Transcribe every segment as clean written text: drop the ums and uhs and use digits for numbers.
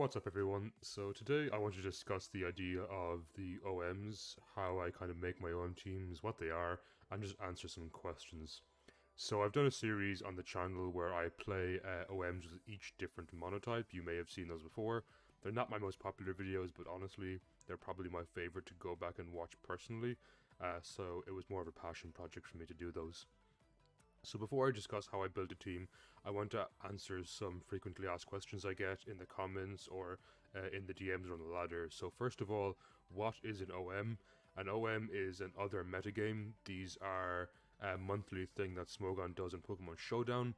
What's up everyone? So today I want to discuss the idea of the OMs, how I kind of make my OM teams, what they are, and just answer some questions. So I've done a series on the channel where I play OMs with each different monotype. You may have seen those before. They're not my most popular videos, but honestly, they're probably my favorite to go back and watch personally. So it was more of a passion project for me to do those. So before I discuss how I build a team, I want to answer some frequently asked questions I get in the comments or in the DMs or on the ladder. So first of all, what is an OM? An OM is an other metagame. These are a monthly thing that Smogon does in Pokemon Showdown.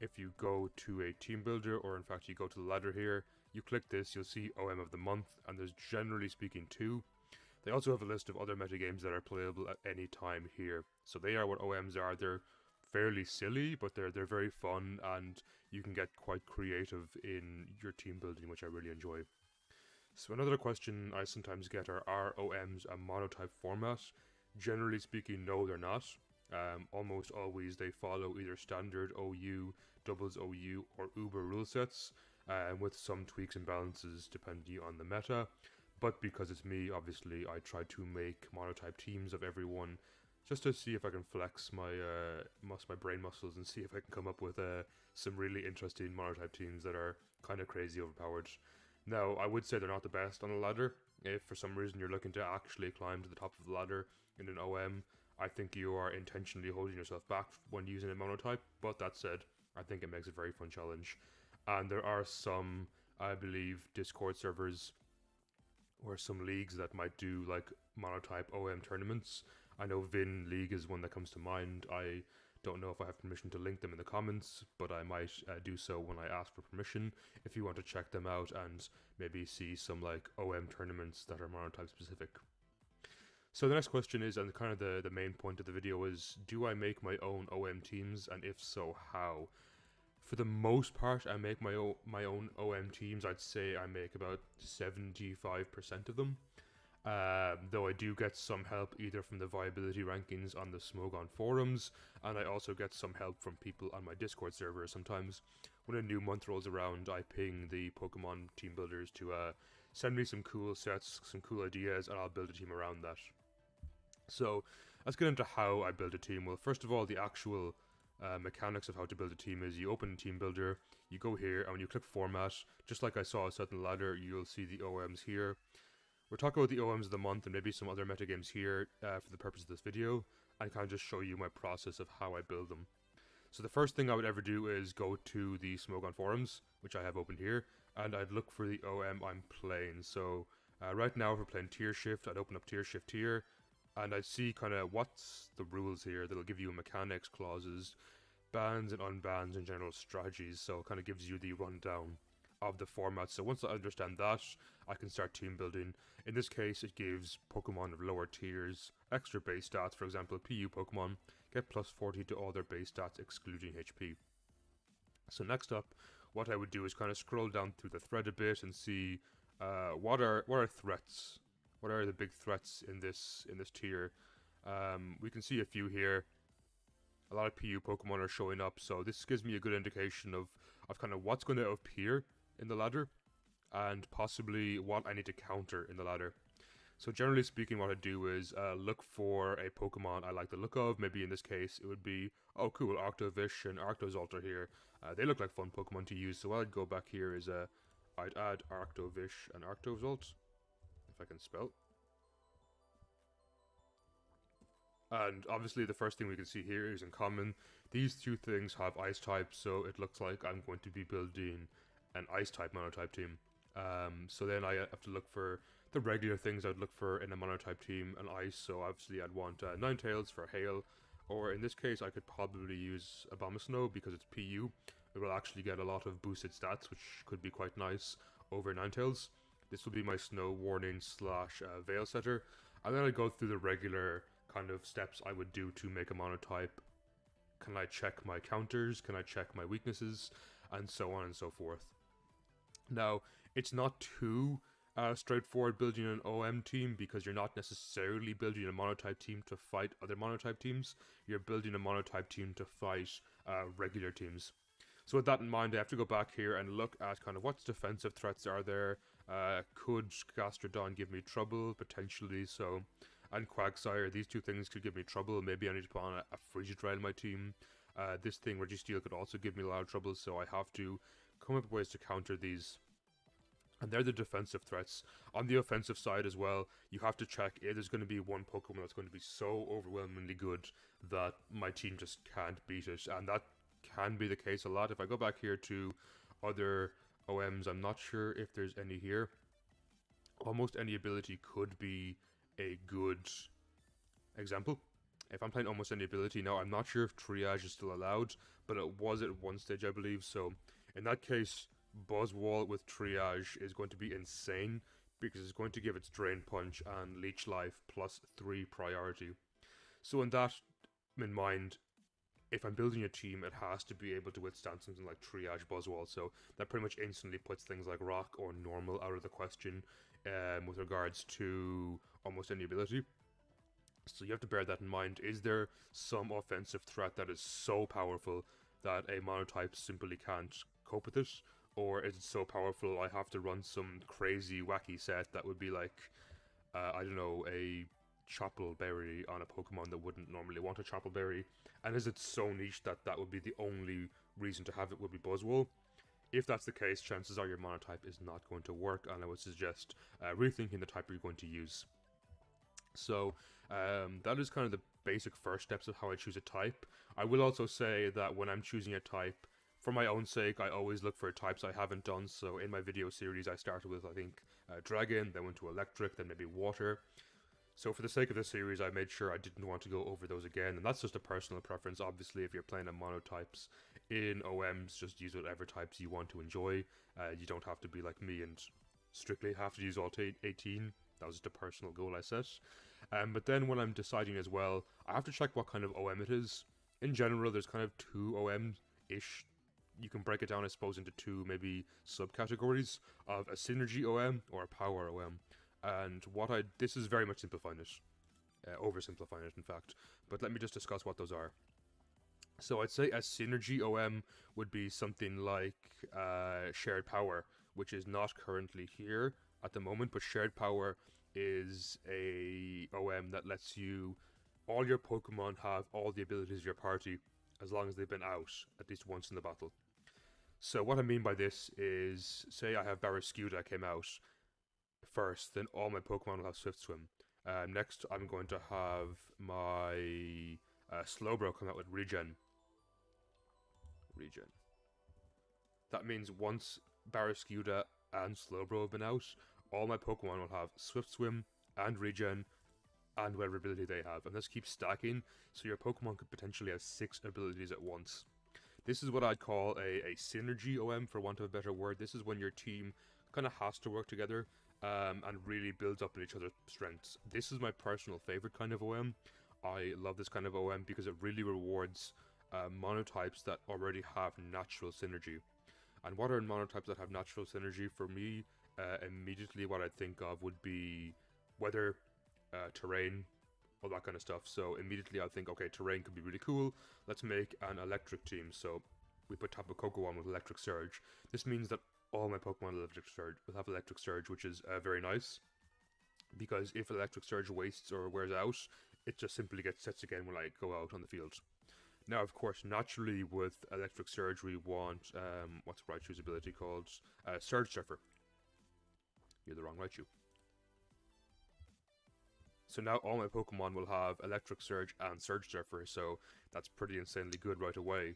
If you go to a team builder, or in fact you go to the ladder here, you click this, you'll see OM of the month, and there's generally speaking two. They also have a list of other metagames that are playable at any time here. So they are what OMs are. They're fairly silly, but they're very fun, and you can get quite creative in your team building, which I really enjoy. So another question I sometimes get are OMs a monotype format? Generally speaking, no, they're not. Almost always they follow either standard OU, doubles OU, or Uber rule sets, with some tweaks and balances depending on the meta. But because it's me, obviously, I try to make monotype teams of everyone just to see if I can flex my brain muscles and see if I can come up with some really interesting monotype teams that are kind of crazy overpowered. Now, I would say they're not the best on the ladder. If for some reason you're looking to actually climb to the top of the ladder in an OM, I think you are intentionally holding yourself back when using a monotype. But that said, I think it makes a very fun challenge. And there are some, I believe, Discord servers or some leagues that might do like monotype OM tournaments. I know Vin League is one that comes to mind. I don't know if I have permission to link them in the comments, but I might do so when I ask for permission if you want to check them out and maybe see some like OM tournaments that are monotype specific. So the next question is, and kind of the main point of the video is, do I make my own OM teams, and if so, how? For the most part, I make my own OM teams. I'd say I make about 75% of them. Though I do get some help either from the viability rankings on the Smogon forums, and I also get some help from people on my Discord server. Sometimes when a new month rolls around, I ping the Pokemon team builders to send me some cool sets, some cool ideas, and I'll build a team around that. So let's get into how I build a team. Well, first of all, the actual mechanics of how to build a team is you open a team builder, you go here, and when you click format, just like I saw set in the ladder, you'll see the OMs here. We're talking about the OMs of the month and maybe some other metagames here for the purpose of this video, and kind of just show you my process of how I build them. So the first thing I would ever do is go to the Smogon forums, which I have opened here, and I'd look for the OM I'm playing. So right now if we're playing tier shift, I'd open up tier shift here, and I'd see kind of what's the rules here. That'll give you mechanics, clauses, bans and unbans, and general strategies, so it kind of gives you the rundown of the format. So once I understand that, I can start team building. In this case, it gives Pokemon of lower tiers extra base stats. For example, PU Pokemon get plus 40 to all their base stats excluding HP. So next up, what I would do is kind of scroll down through the thread a bit and see what are threats. What are the big threats in this tier? We can see a few here. A lot of PU Pokemon are showing up, so this gives me a good indication of kind of what's going to appear in the ladder, and possibly what I need to counter in the ladder. So generally speaking, what I do is look for a Pokemon I like the look of. Maybe in this case, it would be, oh cool, Arctovish and Arctozolt are here. They look like fun Pokemon to use, so what I'd go back here is I'd add Arctovish and Arctozolt, if I can spell. And obviously the first thing we can see here is in common. These two things have ice types, so it looks like I'm going to be building an ice type monotype team. So then I have to look for the regular things I'd look for in a monotype team, and ice. So obviously I'd want Ninetales for hail, or in this case I could probably use Abomasnow because it's PU. It will actually get a lot of boosted stats, which could be quite nice over Ninetales. This will be my snow warning slash veil setter, and then I go through the regular kind of steps I would do to make a monotype. Can I check my counters? Can I check my weaknesses? And so on and so forth. Now, it's not too straightforward building an OM team, because you're not necessarily building a monotype team to fight other monotype teams. You're building a monotype team to fight regular teams. So with that in mind, I have to go back here and look at kind of what defensive threats are there. Could Gastrodon give me trouble? Potentially so. And Quagsire, these two things could give me trouble. Maybe I need to put on a Frigidra in my team. This thing, Registeel, could also give me a lot of trouble, so I have to come up with ways to counter these. And they're the defensive threats. On the offensive side as well, you have to check if there's going to be one Pokemon that's going to be so overwhelmingly good that my team just can't beat it. And that can be the case a lot. If I go back here to other OMs, I'm not sure if there's any here. Almost any ability could be a good example. If I'm playing almost any ability now, I'm not sure if Triage is still allowed, but it was at one stage, I believe. So in that case, Buzzwole with Triage is going to be insane because it's going to give its Drain Punch and Leech Life plus 3 priority. So in that in mind, if I'm building a team, it has to be able to withstand something like Triage Buzzwole. So that pretty much instantly puts things like Rock or Normal out of the question with regards to almost any ability. So you have to bear that in mind. Is there some offensive threat that is so powerful that a Monotype simply can't cope with it? Or is it so powerful I have to run some crazy wacky set that would be like, I don't know, a Chapel Berry on a Pokemon that wouldn't normally want a Chapel Berry? And is it so niche that that would be the only reason to have it would be Buzzwole? If that's the case, chances are your Monotype is not going to work, and I would suggest rethinking the type you're going to use. So that is kind of the basic first steps of how I choose a type. I will also say that when I'm choosing a type, for my own sake, I always look for types I haven't done. So in my video series, I started with, I think, Dragon, then went to Electric, then maybe Water. So for the sake of this series, I made sure I didn't want to go over those again, and that's just a personal preference. Obviously, if you're playing a monotypes in OMs, just use whatever types you want to enjoy. You don't have to be like me and strictly have to use all 18. That was just a personal goal I set. But then when I'm deciding as well, I have to check what kind of OM it is. In general, there's kind of 2 OM-ish. You can break it down, I suppose, into 2 maybe subcategories of a synergy OM or a power OM. And this is very much simplifying it, oversimplifying it in fact, but let me just discuss what those are. So I'd say a synergy OM would be something like Shared Power, which is not currently here at the moment, but Shared Power is a OM that lets all your Pokemon have all the abilities of your party as long as they've been out at least once in the battle. So what I mean by this is, say I have Barrascuda came out first, then all my Pokemon will have Swift Swim. Next, I'm going to have my Slowbro come out with Regen. That means once Barrascuda and Slowbro have been out, all my Pokemon will have Swift Swim and Regen and whatever ability they have. And this keeps stacking, so your Pokemon could potentially have 6 abilities at once. This is what I'd call a synergy OM, for want of a better word. This is when your team kind of has to work together and really builds up on each other's strengths. This is my personal favorite kind of OM. I love this kind of OM because it really rewards monotypes that already have natural synergy. And what are monotypes that have natural synergy? For me, immediately what I think of would be weather, terrain, all that kind of stuff. So immediately I think, okay, terrain could be really cool. Let's make an electric team. So we put Tapu Koko on with Electric Surge. This means that all my Pokemon will have Electric Surge, which is very nice. Because if Electric Surge wastes or wears out, it just simply gets sets again when I go out on the field. Now, of course, naturally with Electric Surge, we want, what's Raichu's ability called? Surge Surfer. You're the wrong Raichu. So now all my Pokemon will have Electric Surge and Surge Surfer, so that's pretty insanely good right away.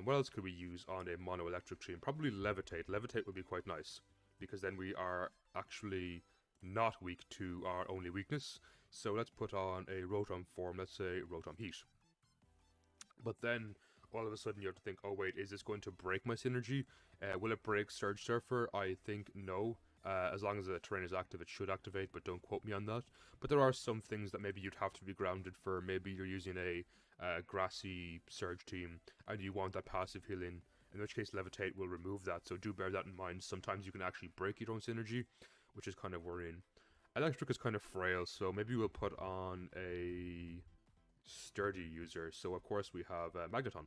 What else could we use on a mono electric team? Probably Levitate. Levitate would be quite nice, because then we are actually not weak to our only weakness. So let's put on a Rotom form, let's say Rotom Heat. But then all of a sudden you have to think, oh wait, is this going to break my synergy? Will it break Surge Surfer? I think no. As long as the terrain is active, it should activate, but don't quote me on that. But there are some things that maybe you'd have to be grounded for. Maybe you're using a grassy Surge team, and you want that passive healing, in which case Levitate will remove that, so do bear that in mind. Sometimes you can actually break your own synergy, which is kind of worrying. Electric is kind of frail, so maybe we'll put on a sturdy user. So of course we have Magneton,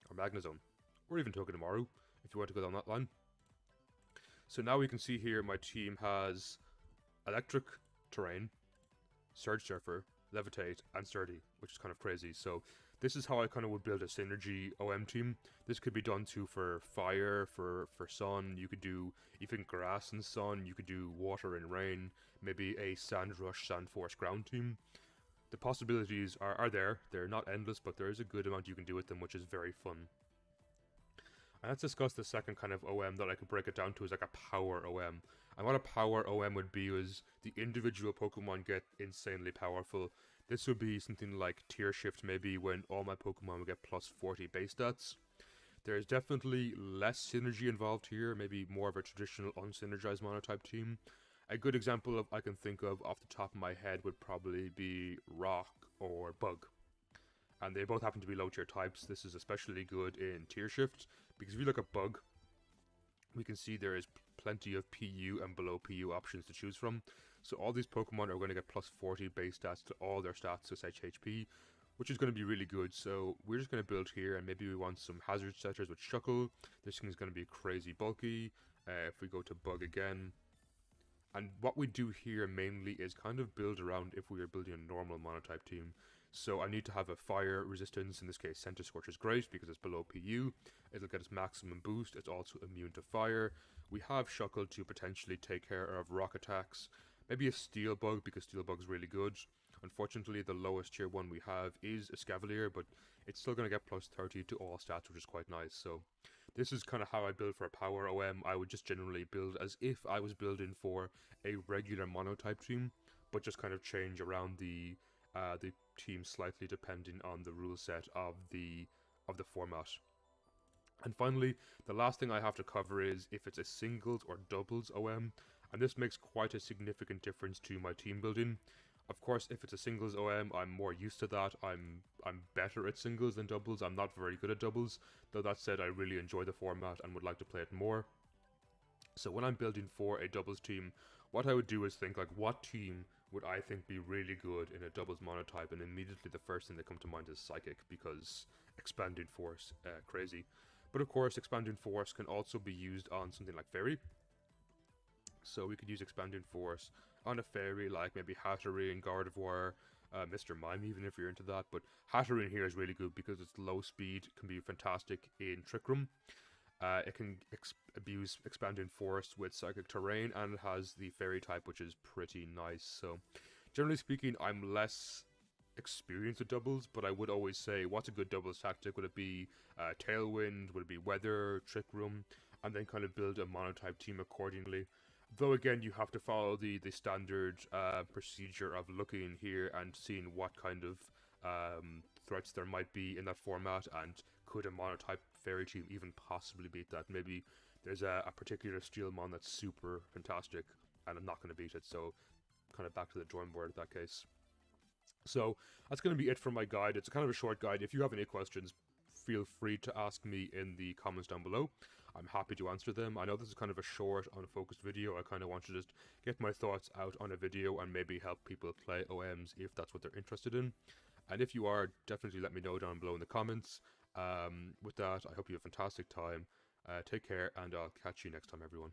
or Magnezone, or even Togedemaru, if you want to go down that line. So now we can see here my team has Electric, Terrain, Surge Surfer, Levitate, and Sturdy, which is kind of crazy. So this is how I kind of would build a synergy OM team. This could be done too for Fire, for Sun. You could do even Grass and Sun. You could do Water and Rain. Maybe a Sand Rush, Sand Force ground team. The possibilities are there. They're not endless, but there is a good amount you can do with them, which is very fun. And let's discuss the second kind of OM that I could break it down to is like a power OM. And what a power OM would be is the individual Pokemon get insanely powerful. This would be something like Tier Shift, maybe, when all my Pokemon would get plus 40 base stats. There's definitely less synergy involved here, maybe more of a traditional unsynergized monotype team. A good example I can think of off the top of my head would probably be Rock or Bug. And they both happen to be low tier types. This is especially good in Tier Shift, because if you look at Bug, we can see there is plenty of PU and below PU options to choose from. So all these Pokemon are going to get plus 40 base stats to all their stats to HP, which is going to be really good. So we're just going to build here, and maybe we want some hazard setters with Shuckle. This thing is going to be crazy bulky. If we go to Bug again, and what we do here mainly is kind of build around if we are building a normal monotype team. So I need to have a fire resistance. In this case, Center Scorch is great because it's below PU. It'll get us maximum boost. It's also immune to fire. We have Shuckle to potentially take care of rock attacks. Maybe a Steel Bug, because Steel Bug is really good. Unfortunately, the lowest tier one we have is a Scavalier, but it's still going to get plus 30 to all stats, which is quite nice. So this is kind of how I build for a power OM. I would just generally build as if I was building for a regular monotype team, but just kind of change around the team slightly depending on the rule set of the format. And finally, the last thing I have to cover is if it's a singles or doubles OM, and this makes quite a significant difference to my team building. Of course, if it's a singles OM, I'm more used to that. I'm better at singles than doubles. I'm not very good at doubles, though that said, I really enjoy the format and would like to play it more. So when I'm building for a doubles team, what I would do is think like, what team would I think be really good in a doubles monotype? And immediately the first thing that comes to mind is Psychic, because Expanding Force, crazy. But of course, Expanding Force can also be used on something like Fairy. So we could use Expanding Force on a Fairy like maybe Hatterene, Gardevoir, Mr. Mime, even if you're into that. But Hatterene here is really good because it's low speed, can be fantastic in Trick Room. It can abuse Expanding Force with Psychic Terrain, and it has the Fairy type, which is pretty nice. So generally speaking, I'm less experienced with doubles, but I would always say, what's a good doubles tactic? Would it be Tailwind? Would it be Weather, Trick Room? And then kind of build a monotype team accordingly. Though again, you have to follow the standard procedure of looking here and seeing what kind of threats there might be in that format, and could a monotype Fairy team even possibly beat that? Maybe there's a particular Steelmon that's super fantastic, and I'm not going to beat it, so kind of back to the drawing board in that case. So that's going to be it for my guide. It's kind of a short guide. If you have any questions, feel free to ask me in the comments down below. I'm happy to answer them. I know this is kind of a short, unfocused video. I kind of want to just get my thoughts out on a video and maybe help people play OMs if that's what they're interested in. And if you are, definitely let me know down below in the comments. With that, I hope you have a fantastic time. Take care, and I'll catch you next time, everyone.